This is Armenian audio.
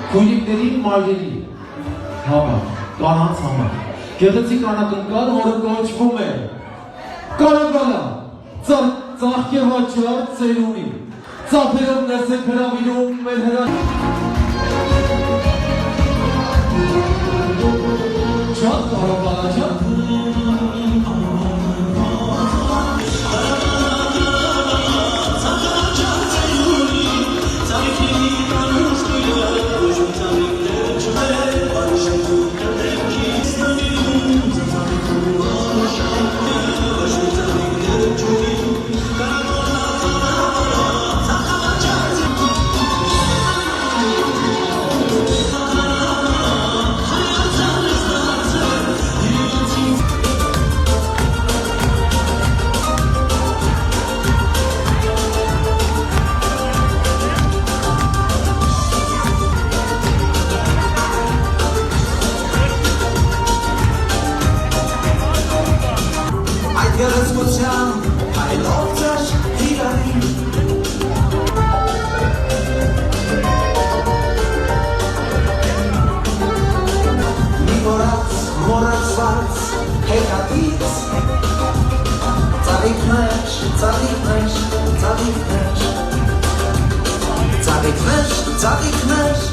Քույրիկների մայրերի համար, կանանց համար գեղեցիկ անակնկալ, որը կոչվում է Կարագալա, ծաղկեվաճար ծերունի, ծափերով ներս է հրավիրում մեր Շատ Կարագալա ջան Գեղեցկության հայլով ձեր իրարին Մի որած մորացված հեկատից Ծաղիքներ, ծաղիքներ, ծաղիքներ Ծաղիքներ, ծաղիքներ